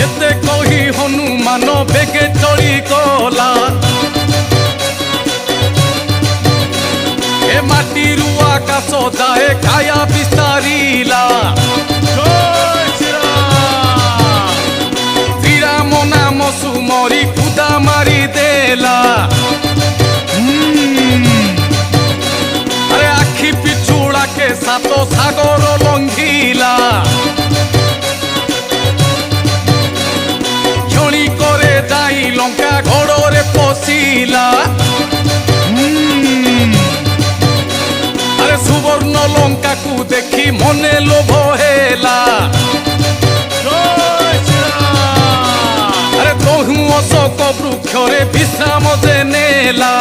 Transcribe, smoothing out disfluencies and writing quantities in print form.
एते कही हनुमान बेगे चढ़ी गला ए माटीरू आकाश जाए काया विस्तारिला श्रीराम नाम सुमरी खुदा मारी देला अरे आखि पिछुड़ा के सातो सागर लंघिला क्षणी करे जाई लंका घोड़े पशिला अरे सुवर्ण लंका को देखी मने लोभ हेला अरे तहु अशोक वृक्ष रे विश्राम जे नेला।